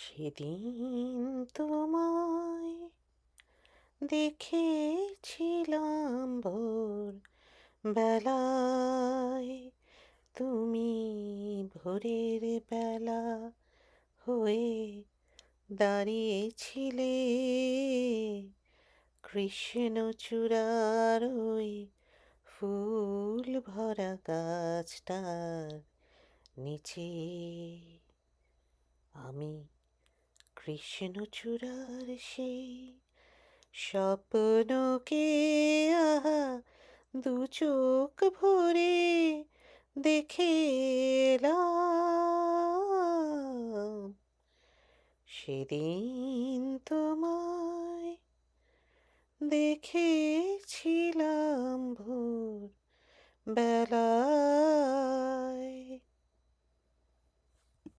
সেদিন তোমায় দেখেছিলাম ভোর বেলায়, তুমি ভোরের বেলা হয়ে দাঁড়িয়েছিলে কৃষ্ণচূড়ার ওই ফুল ভরা গাছটার নিচে। আমি কৃষ্ণচূড়ার সেই স্বপ্নকে আহা দু চোখ ভরে দেখে এলাম। সেদিন তোমায় দেখে